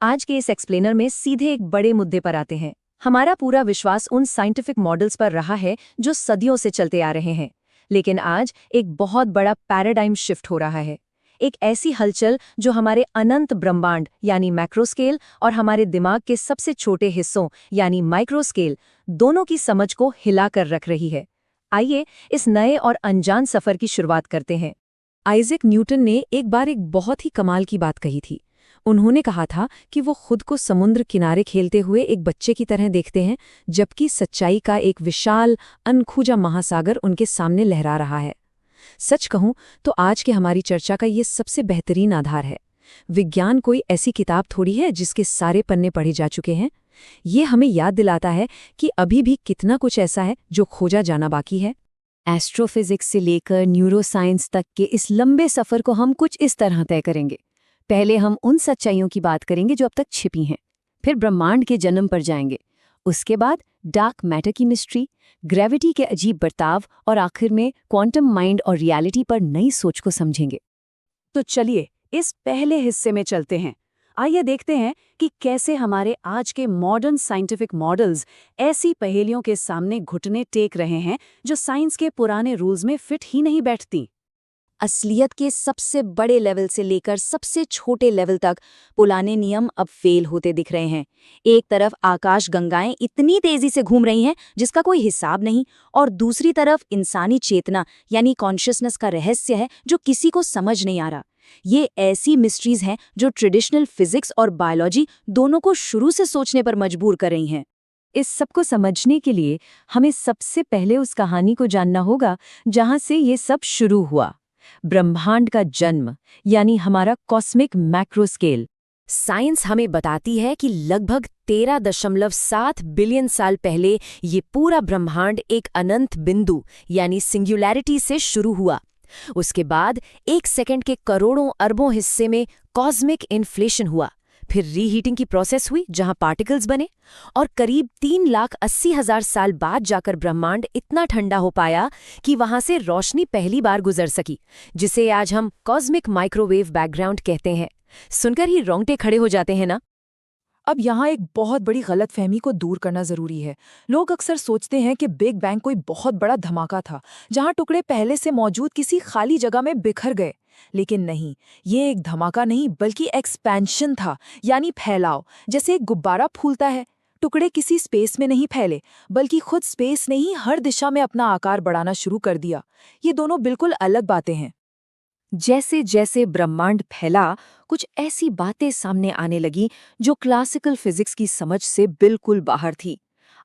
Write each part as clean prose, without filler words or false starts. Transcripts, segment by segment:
आज के इस एक्सप्लेनर में सीधे एक बड़े मुद्दे पर आते हैं। हमारा पूरा विश्वास उन साइंटिफिक मॉडल्स पर रहा है जो सदियों से चलते आ रहे हैं, लेकिन आज एक बहुत बड़ा पैराडाइम शिफ्ट हो रहा है। एक ऐसी हलचल जो हमारे अनंत ब्रह्मांड यानी मैक्रोस्केल और हमारे दिमाग के सबसे छोटे हिस्सों यानी माइक्रोस्केल दोनों की समझ को हिलाकर रख रही है। आइए इस नए और अनजान सफर की शुरुआत करते हैं। आइजैक न्यूटन ने एक बार एक बहुत ही कमाल की बात कही थी। उन्होंने कहा था कि वो खुद को समुद्र किनारे खेलते हुए एक बच्चे की तरह देखते हैं, जबकि सच्चाई का एक विशाल अनखुजा महासागर उनके सामने लहरा रहा है। सच कहूं तो आज की हमारी चर्चा का ये सबसे बेहतरीन आधार है। विज्ञान कोई ऐसी किताब थोड़ी है जिसके सारे पन्ने पढ़े जा चुके हैं। ये हमें याद दिलाता है कि अभी भी कितना कुछ ऐसा है जो खोजा जाना बाकी है। एस्ट्रोफिजिक्स से लेकर न्यूरोसाइंस तक के इस लंबे सफर को हम कुछ इस तरह तय करेंगे। पहले हम उन सच्चाइयों की बात करेंगे जो अब तक छिपी हैं, फिर ब्रह्मांड के जन्म पर जाएंगे, उसके बाद डार्क मैटर की मिस्ट्री, ग्रेविटी के अजीब बर्ताव और आखिर में क्वांटम माइंड और रियलिटी पर नई सोच को समझेंगे। तो चलिए इस पहले हिस्से में चलते हैं। आइए देखते हैं कि कैसे हमारे आज के मॉडर्न साइंटिफिक मॉडल्स ऐसी पहेलियों के सामने घुटने टेक रहे हैं जो साइंस के पुराने रूल्स में फिट ही नहीं बैठती। असलियत के सबसे बड़े लेवल से लेकर सबसे छोटे लेवल तक पुराने नियम अब फेल होते दिख रहे हैं। एक तरफ आकाश गंगाएं इतनी तेजी से घूम रही हैं जिसका कोई हिसाब नहीं, और दूसरी तरफ इंसानी चेतना यानी कॉन्शियसनेस का रहस्य है जो किसी को समझ नहीं आ रहा। ये ऐसी मिस्ट्रीज हैं जो ट्रेडिशनल फिजिक्स और बायोलॉजी दोनों को शुरू से सोचने पर मजबूर कर रही हैं। इस सबको समझने के लिए हमें सबसे पहले उस कहानी को जानना होगा जहां से ये सब शुरू हुआ, ब्रह्मांड का जन्म यानी हमारा कॉस्मिक मैक्रोस्केल। साइंस हमें बताती है कि लगभग 13.7 बिलियन साल पहले ये पूरा ब्रह्मांड एक अनंत बिंदु यानी सिंगुलैरिटी से शुरू हुआ। उसके बाद एक सेकंड के करोड़ों अरबों हिस्से में कॉस्मिक इन्फ्लेशन हुआ, फिर रीहीटिंग की प्रोसेस हुई जहां पार्टिकल्स बने, और करीब 3,80,000 साल बाद जाकर ब्रह्मांड इतना ठंडा हो पाया कि वहां से रोशनी पहली बार गुजर सकी, जिसे आज हम कॉस्मिक माइक्रोवेव बैकग्राउंड कहते हैं। सुनकर ही रोंगटे खड़े हो जाते हैं ना। अब यहाँ एक बहुत बड़ी गलतफहमी को दूर करना जरूरी है। लोग अक्सर सोचते हैं कि बिग बैंग कोई बहुत बड़ा धमाका था जहाँ टुकड़े पहले से मौजूद किसी खाली जगह में बिखर गए, लेकिन नहीं, ये एक धमाका नहीं बल्कि एक्सपेंशन था, यानी फैलाव। जैसे एक गुब्बारा फूलता है, टुकड़े किसी स्पेस में नहीं फैले बल्कि खुद स्पेस ने ही हर दिशा में अपना आकार बढ़ाना शुरू कर दिया। ये दोनों बिल्कुल अलग बातें हैं। जैसे जैसे ब्रह्मांड फैला, कुछ ऐसी बातें सामने आने लगी जो क्लासिकल फिजिक्स की समझ से बिल्कुल बाहर थी।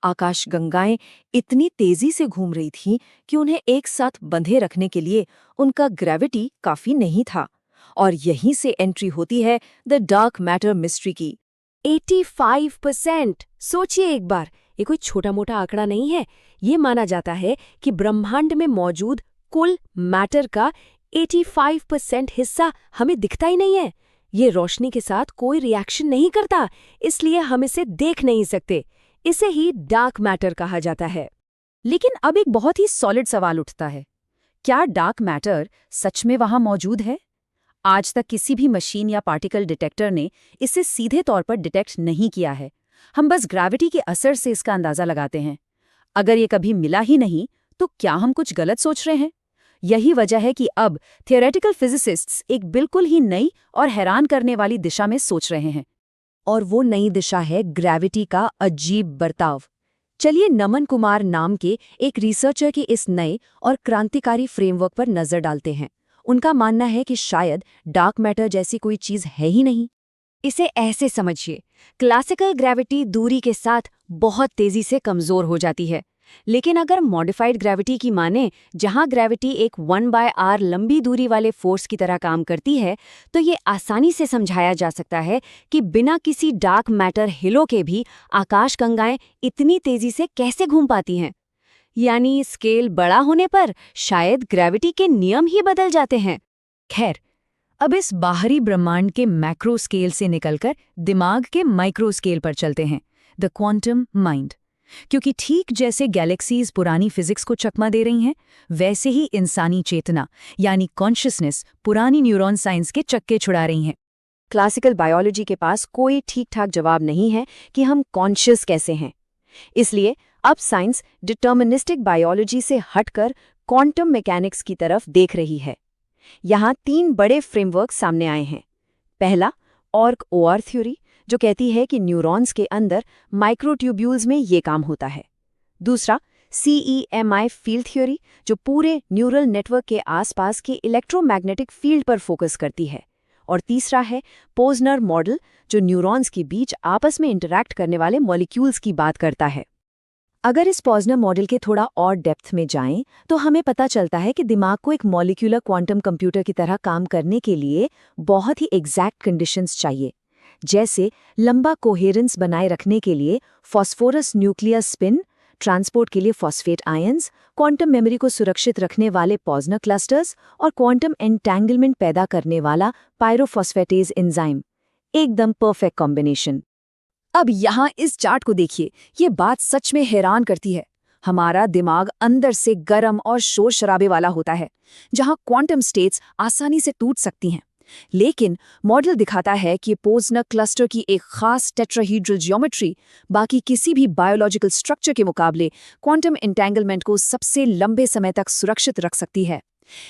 आकाशगंगाएं इतनी तेजी से घूम रही थीं कि उन्हें एक साथ बंधे रखने के लिए उनका ग्रेविटी काफी नहीं था। और यहीं से एंट्री होती है द डार्क मैटर मिस्ट्री की। 85%! सोचिए एक बार, ये कोई छोटा मोटा आंकड़ा नहीं है। ये माना जाता है कि ब्रह्मांड में मौजूद कुल मैटर का 85% हिस्सा हमें दिखता ही नहीं है। ये रोशनी के साथ कोई रिएक्शन नहीं करता, इसलिए हम इसे देख नहीं सकते। इसे ही डार्क मैटर कहा जाता है। लेकिन अब एक बहुत ही सॉलिड सवाल उठता है, क्या डार्क मैटर सच में वहां मौजूद है? आज तक किसी भी मशीन या पार्टिकल डिटेक्टर ने इसे सीधे तौर पर डिटेक्ट नहीं किया है। हम बस ग्रेविटी के असर से इसका अंदाजा लगाते हैं। अगर ये कभी मिला ही नहीं तो क्या हम कुछ गलत सोच रहे हैं? यही वजह है कि अब थियोरेटिकल फिजिसिस्ट्स एक बिल्कुल ही नई और हैरान करने वाली दिशा में सोच रहे हैं। और वो नई दिशा है ग्रेविटी का अजीब बर्ताव। चलिए नमन कुमार नाम के एक रिसर्चर के इस नए और क्रांतिकारी फ्रेमवर्क पर नजर डालते हैं। उनका मानना है कि शायद डार्क मैटर जैसी कोई चीज है ही नहीं। इसे ऐसे समझिए, क्लासिकल ग्रेविटी दूरी के साथ बहुत तेजी से कमजोर हो जाती है, लेकिन अगर मॉडिफाइड ग्रेविटी की माने, जहां ग्रेविटी एक 1/r लंबी दूरी वाले फोर्स की तरह काम करती है, तो ये आसानी से समझाया जा सकता है कि बिना किसी डार्क मैटर हिलो के भी आकाशगंगाएं इतनी तेजी से कैसे घूम पाती हैं। यानी स्केल बड़ा होने पर शायद ग्रेविटी के नियम ही बदल जाते हैं। खैर, अब इस बाहरी ब्रह्मांड के मैक्रो स्केल से निकलकर दिमाग के माइक्रो स्केल पर चलते हैं, द क्वांटम माइंड। क्योंकि ठीक जैसे गैलेक्सीज पुरानी फिजिक्स को चकमा दे रही हैं, वैसे ही इंसानी चेतना यानी कॉन्शियसनेस पुरानी न्यूरॉन साइंस के चक्के छुड़ा रही हैं। क्लासिकल बायोलॉजी के पास कोई ठीक-ठाक जवाब नहीं है कि हम कॉन्शियस कैसे हैं। इसलिए अब साइंस डिटर्मिनिस्टिक बायोलॉजी से हटकर क्वांटम मैकेनिक्स की तरफ देख रही है। यहाँ 3 बड़े फ्रेमवर्क सामने आए हैं। पहला, ऑर्क-ओआर थ्योरी, जो कहती है कि न्यूरॉन्स के अंदर माइक्रोट्यूब्यूल्स में ये काम होता है। दूसरा, CEMI फील्ड थ्योरी, जो पूरे न्यूरल नेटवर्क के आसपास के इलेक्ट्रोमैग्नेटिक फील्ड पर फोकस करती है। और तीसरा है पोजनर मॉडल, जो न्यूरॉन्स के बीच आपस में इंटरैक्ट करने वाले मॉलिक्यूल्स की बात करता है। अगर इस पॉजनर मॉडल के थोड़ा और डेप्थ में जाएं, तो हमें पता चलता है कि दिमाग को एक मॉलिक्यूलर क्वांटम कंप्यूटर की तरह काम करने के लिए बहुत ही एग्जैक्ट कंडीशंस चाहिए। जैसे लंबा कोहेरेंस बनाए रखने के लिए फॉस्फोरस न्यूक्लियर स्पिन, ट्रांसपोर्ट के लिए फॉस्फेट आयंस, क्वांटम मेमोरी को सुरक्षित रखने वाले पॉजनर क्लस्टर्स और क्वांटम एंटैंगलमेंट पैदा करने वाला पायरोफॉस्फेटेज एंजाइम। एकदम परफेक्ट कॉम्बिनेशन। अब यहाँ इस चार्ट को देखिए, ये बात सच में हैरान करती है। हमारा दिमाग अंदर से गर्म और शोर शराबे वाला होता है, जहाँ क्वांटम स्टेट्स आसानी से टूट सकती हैं। लेकिन मॉडल दिखाता है कि पोजनर क्लस्टर की एक खास टेट्राहीड्रल ज्योमेट्री बाकी किसी भी बायोलॉजिकल स्ट्रक्चर के मुकाबले क्वांटम एंटैंगलमेंट को सबसे लंबे समय तक सुरक्षित रख सकती है।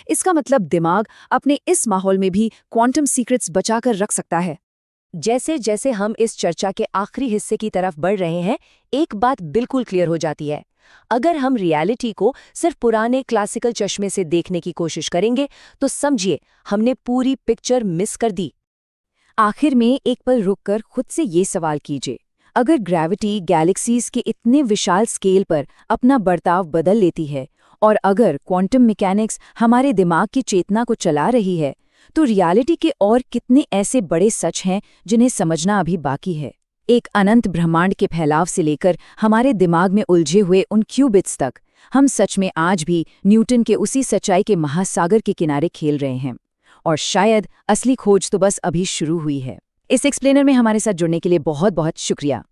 इसका मतलब दिमाग अपने इस माहौल में भी क्वांटम सीक्रेट्स बचाकर रख सकता है। जैसे जैसे हम इस चर्चा के आखिरी हिस्से की तरफ बढ़ रहे हैं, एक बात बिल्कुल क्लियर हो जाती है। अगर हम रियलिटी को सिर्फ पुराने क्लासिकल चश्मे से देखने की कोशिश करेंगे, तो समझिए हमने पूरी पिक्चर मिस कर दी। आखिर में एक पल रुककर खुद से ये सवाल कीजिए, अगर ग्रेविटी गैलेक्सीज के इतने विशाल स्केल पर अपना बर्ताव बदल लेती है, और अगर क्वांटम मैकेनिक्स हमारे दिमाग की चेतना को चला रही है, तो रियलिटी के और कितने ऐसे बड़े सच हैं जिन्हें समझना अभी बाकी है। एक अनंत ब्रह्मांड के फैलाव से लेकर हमारे दिमाग में उलझे हुए उन क्यूबिट्स तक, हम सच में आज भी न्यूटन के उसी सच्चाई के महासागर के किनारे खेल रहे हैं। और शायद असली खोज तो बस अभी शुरू हुई है। इस एक्सप्लेनर में हमारे साथ जुड़ने के लिए बहुत बहुत शुक्रिया।